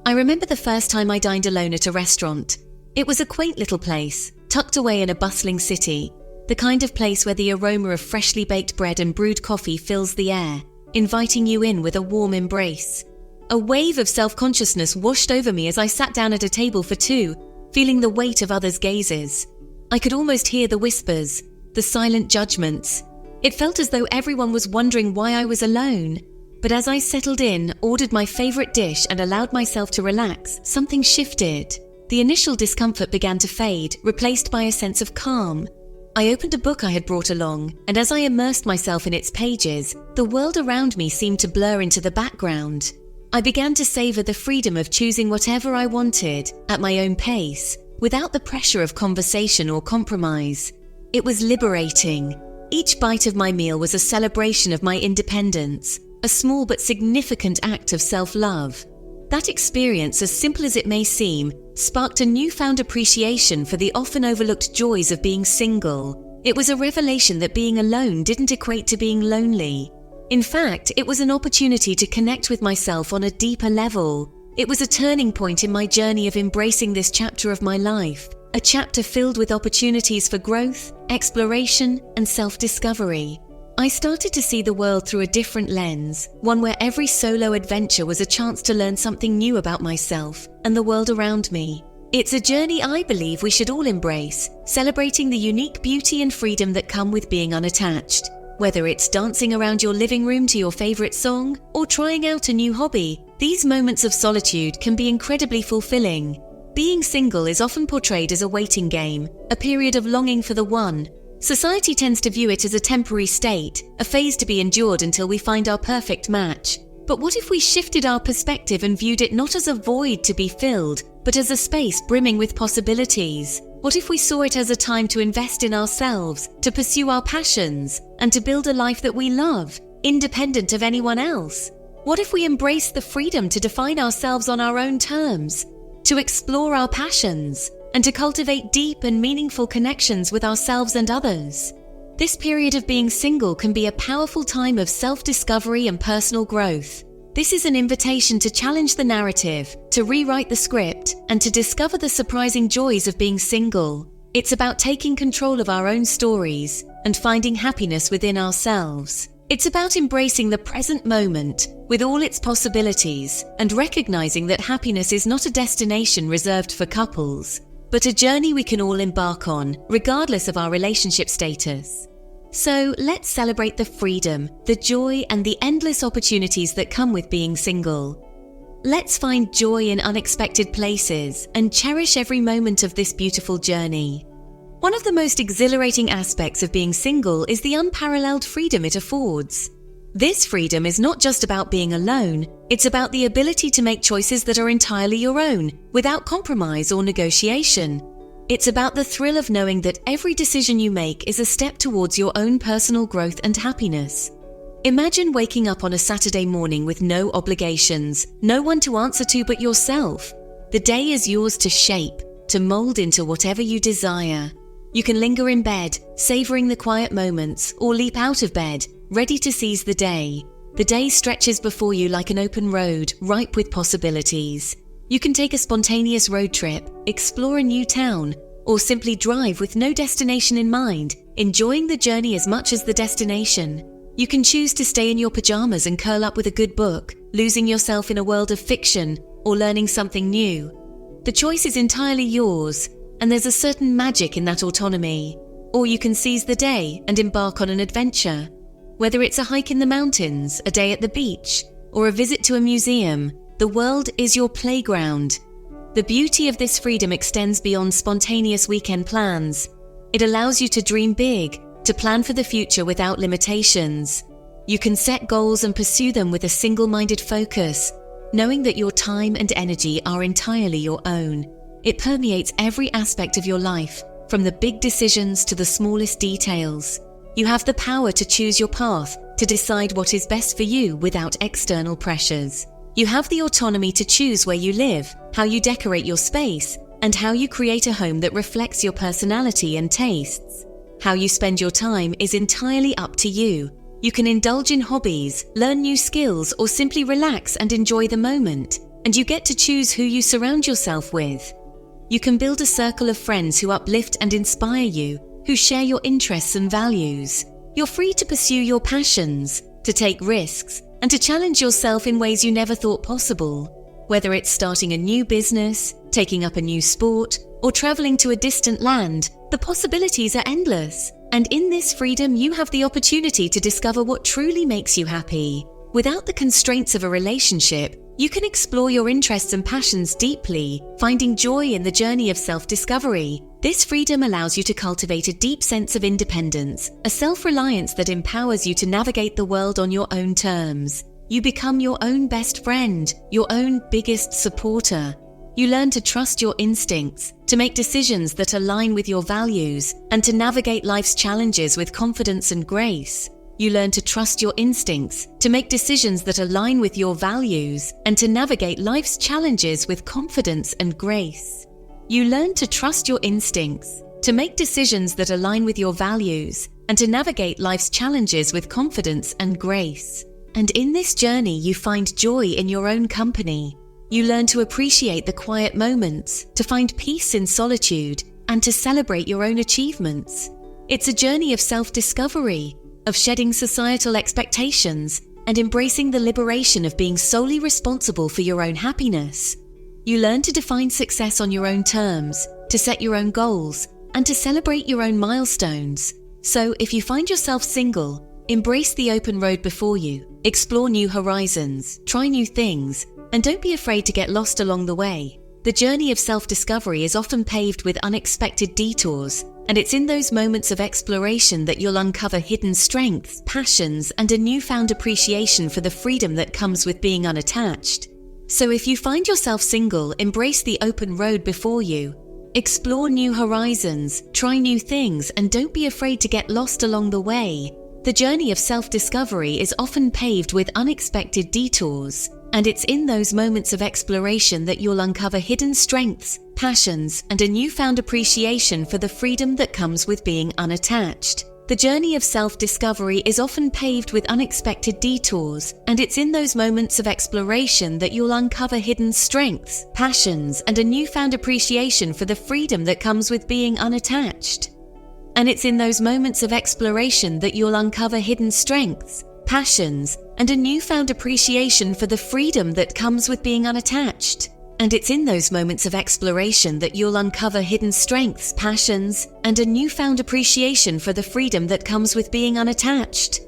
I remember the first time I dined alone at a restaurant. It was a quaint little place, tucked away in a bustling city, the kind of place where the aroma of freshly baked bread and brewed coffee fills the air, inviting you in with a warm embrace. A wave of self-consciousness washed over me as I sat down at a table for two, feeling the weight of others' gazes. I could almost hear the whispers, the silent judgments. It felt as though everyone was wondering why I was alone. But as I settled in, ordered my favorite dish and allowed myself to relax, something shifted. The initial discomfort began to fade, replaced by a sense of calm. I opened a book I had brought along, and as I immersed myself in its pages, the world around me seemed to blur into the background. I began to savor the freedom of choosing whatever I wanted, at my own pace, without the pressure of conversation or compromise. It was liberating. Each bite of my meal was a celebration of my independence, a small but significant act of self-love. That experience, as simple as it may seem, sparked a newfound appreciation for the often overlooked joys of being single. It was a revelation that being alone didn't equate to being lonely. In fact, it was an opportunity to connect with myself on a deeper level. It was a turning point in my journey of embracing this chapter of my life, a chapter filled with opportunities for growth, exploration, and self-discovery. I started to see the world through a different lens, one where every solo adventure was a chance to learn something new about myself and the world around me. It's a journey I believe we should all embrace, celebrating the unique beauty and freedom that come with being unattached. Whether it's dancing around your living room to your favorite song or trying out a new hobby, these moments of solitude can be incredibly fulfilling. Being single is often portrayed as a waiting game, a period of longing for the one. Society tends to view it as a temporary state, a phase to be endured until we find our perfect match. But what if we shifted our perspective and viewed it not as a void to be filled, but as a space brimming with possibilities? What if we saw it as a time to invest in ourselves, to pursue our passions, and to build a life that we love, independent of anyone else? What if we embraced the freedom to define ourselves on our own terms, to explore our passions, and to cultivate deep and meaningful connections with ourselves and others? This period of being single can be a powerful time of self-discovery and personal growth. This is an invitation to challenge the narrative, to rewrite the script, and to discover the surprising joys of being single. It's about taking control of our own stories and finding happiness within ourselves. It's about embracing the present moment with all its possibilities and recognizing that happiness is not a destination reserved for couples, but a journey we can all embark on, regardless of our relationship status. So let's celebrate the freedom, the joy, and the endless opportunities that come with being single. Let's find joy in unexpected places and cherish every moment of this beautiful journey. One of the most exhilarating aspects of being single is the unparalleled freedom it affords. This freedom is not just about being alone, it's about the ability to make choices that are entirely your own, without compromise or negotiation. It's about the thrill of knowing that every decision you make is a step towards your own personal growth and happiness. Imagine waking up on a Saturday morning with no obligations, no one to answer to but yourself. The day is yours to shape, to mold into whatever you desire. You can linger in bed, savoring the quiet moments, or leap out of bed, ready to seize the day. The day stretches before you like an open road, ripe with possibilities. You can take a spontaneous road trip, explore a new town, or simply drive with no destination in mind, enjoying the journey as much as the destination. You can choose to stay in your pajamas and curl up with a good book, losing yourself in a world of fiction, or learning something new. The choice is entirely yours, and there's a certain magic in that autonomy. Or you can seize the day and embark on an adventure. Whether it's a hike in the mountains, a day at the beach, or a visit to a museum, the world is your playground. The beauty of this freedom extends beyond spontaneous weekend plans. It allows you to dream big, to plan for the future without limitations. You can set goals and pursue them with a single-minded focus, knowing that your time and energy are entirely your own. It permeates every aspect of your life, from the big decisions to the smallest details. You have the power to choose your path, to decide what is best for you without external pressures. You have the autonomy to choose where you live, how you decorate your space, and how you create a home that reflects your personality and tastes. How you spend your time is entirely up to you. You can indulge in hobbies, learn new skills, or simply relax and enjoy the moment. and you get to choose who you surround yourself with. You can build a circle of friends who uplift and inspire you, who share your interests and values. You're free to pursue your passions, to take risks, and to challenge yourself in ways you never thought possible. Whether it's starting a new business, taking up a new sport, or traveling to a distant land, the possibilities are endless. And in this freedom, you have the opportunity to discover what truly makes you happy. Without the constraints of a relationship, you can explore your interests and passions deeply, finding joy in the journey of self-discovery. This freedom allows you to cultivate a deep sense of independence, a self-reliance that empowers you to navigate the world on your own terms. You become your own best friend, your own biggest supporter. You learn to trust your instincts, to make decisions that align with your values, and to navigate life's challenges with confidence and grace. You learn to trust your instincts, to make decisions that align with your values, and to navigate life's challenges with confidence and grace. You learn to trust your instincts, to make decisions that align with your values, and to navigate life's challenges with confidence and grace. And in this journey, you find joy in your own company. You learn to appreciate the quiet moments, to find peace in solitude, and to celebrate your own achievements. It's a journey of self-discovery, of shedding societal expectations, and embracing the liberation of being solely responsible for your own happiness. You learn to define success on your own terms, to set your own goals, and to celebrate your own milestones. So, if you find yourself single, embrace the open road before you, explore new horizons, try new things, and don't be afraid to get lost along the way. The journey of self-discovery is often paved with unexpected detours, and it's in those moments of exploration that you'll uncover hidden strengths, passions, and a newfound appreciation for the freedom that comes with being unattached. So if you find yourself single, embrace the open road before you. Explore new horizons, try new things, and don't be afraid to get lost along the way. The journey of self-discovery is often paved with unexpected detours, and it's in those moments of exploration that you'll uncover hidden strengths, passions, and a newfound appreciation for the freedom that comes with being unattached. The journey of self-discovery is often paved with unexpected detours, and it's in those moments of exploration that you'll uncover hidden strengths, passions, and a newfound appreciation for the freedom that comes with being unattached. And it's in those moments of exploration that you'll uncover hidden strengths, passions, and a newfound appreciation for the freedom that comes with being unattached. And it's in those moments of exploration that you'll uncover hidden strengths, passions, and a newfound appreciation for the freedom that comes with being unattached.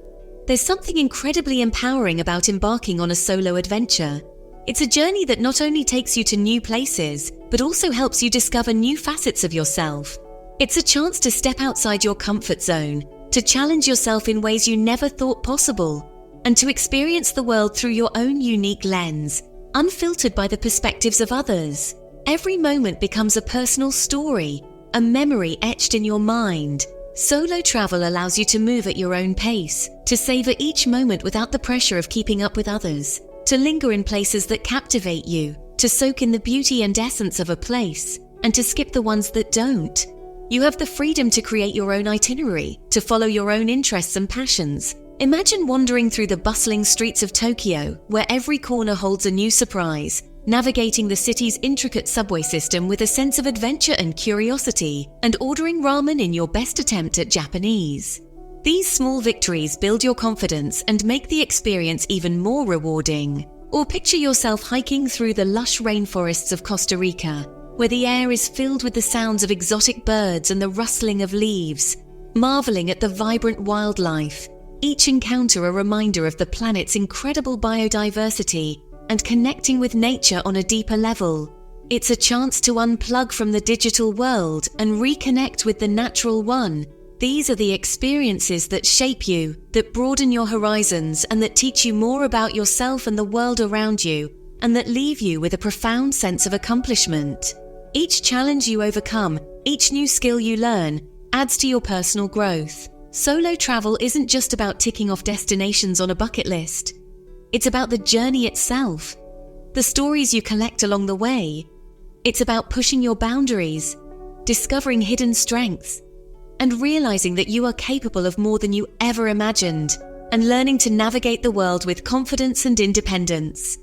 There's something incredibly empowering about embarking on a solo adventure. It's a journey that not only takes you to new places, but also helps you discover new facets of yourself. It's a chance to step outside your comfort zone, to challenge yourself in ways you never thought possible, and to experience the world through your own unique lens, unfiltered by the perspectives of others. Every moment becomes a personal story, a memory etched in your mind. Solo travel allows you to move at your own pace, to savor each moment without the pressure of keeping up with others, to linger in places that captivate you, to soak in the beauty and essence of a place, and to skip the ones that don't. You have the freedom to create your own itinerary, to follow your own interests and passions. Imagine wandering through the bustling streets of Tokyo, where every corner holds a new surprise, navigating the city's intricate subway system with a sense of adventure and curiosity, and ordering ramen in your best attempt at Japanese. These small victories build your confidence and make the experience even more rewarding. Or picture yourself hiking through the lush rainforests of Costa Rica, where the air is filled with the sounds of exotic birds and the rustling of leaves, marveling at the vibrant wildlife. Each encounter a reminder of the planet's incredible biodiversity and connecting with nature on a deeper level. It's a chance to unplug from the digital world and reconnect with the natural one. These are the experiences that shape you, that broaden your horizons, and that teach you more about yourself and the world around you, and that leave you with a profound sense of accomplishment. Each challenge you overcome, each new skill you learn, adds to your personal growth. Solo travel isn't just about ticking off destinations on a bucket list. It's about the journey itself, the stories you collect along the way. It's about pushing your boundaries, discovering hidden strengths, and realizing that you are capable of more than you ever imagined, and learning to navigate the world with confidence and independence.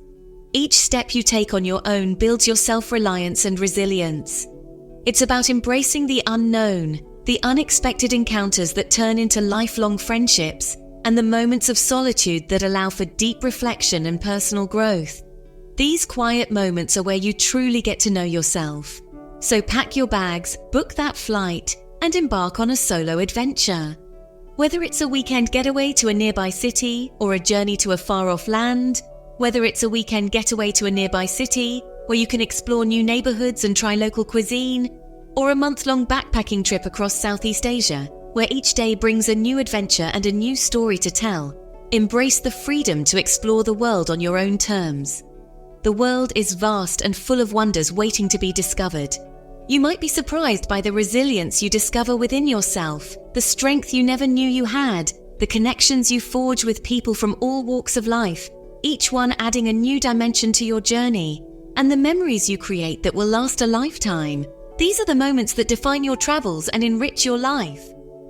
Each step you take on your own builds your self-reliance and resilience. It's about embracing the unknown, the unexpected encounters that turn into lifelong friendships, and the moments of solitude that allow for deep reflection and personal growth. These quiet moments are where you truly get to know yourself. So pack your bags, book that flight, and embark on a solo adventure. Whether it's a weekend getaway to a nearby city or a journey to a far-off land, whether it's a weekend getaway to a nearby city where you can explore new neighborhoods and try local cuisine, or a month-long backpacking trip across Southeast Asia, where each day brings a new adventure and a new story to tell, embrace the freedom to explore the world on your own terms. The world is vast and full of wonders waiting to be discovered. You might be surprised by the resilience you discover within yourself, the strength you never knew you had, the connections you forge with people from all walks of life, each one adding a new dimension to your journey, and the memories you create that will last a lifetime. These are the moments that define your travels and enrich your life.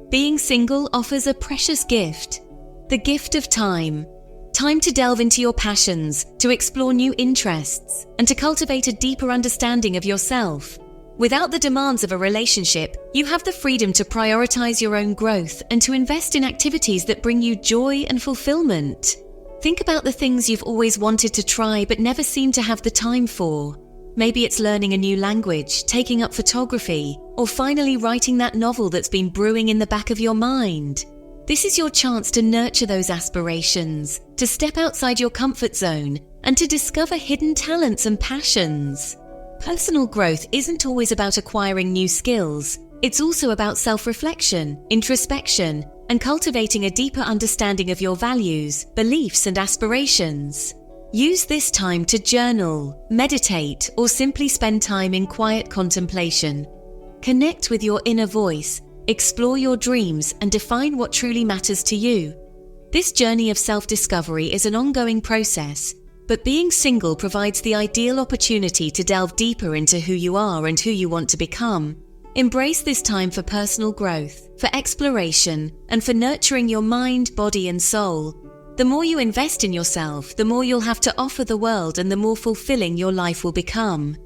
Being single offers a precious gift, the gift of time. Time to delve into your passions, to explore new interests, and to cultivate a deeper understanding of yourself. Without the demands of a relationship, you have the freedom to prioritize your own growth and to invest in activities that bring you joy and fulfillment. Think about the things you've always wanted to try but never seemed to have the time for. Maybe it's learning a new language, taking up photography, or finally writing that novel that's been brewing in the back of your mind. This is your chance to nurture those aspirations, to step outside your comfort zone, and to discover hidden talents and passions. Personal growth isn't always about acquiring new skills. It's also about self-reflection, introspection, and cultivating a deeper understanding of your values, beliefs, and aspirations. Use this time to journal, meditate, or simply spend time in quiet contemplation. Connect with your inner voice, explore your dreams, and define what truly matters to you. This journey of self-discovery is an ongoing process, but being single provides the ideal opportunity to delve deeper into who you are and who you want to become. Embrace this time for personal growth, for exploration, and for nurturing your mind, body, and soul. The more you invest in yourself, the more you'll have to offer the world and the more fulfilling your life will become.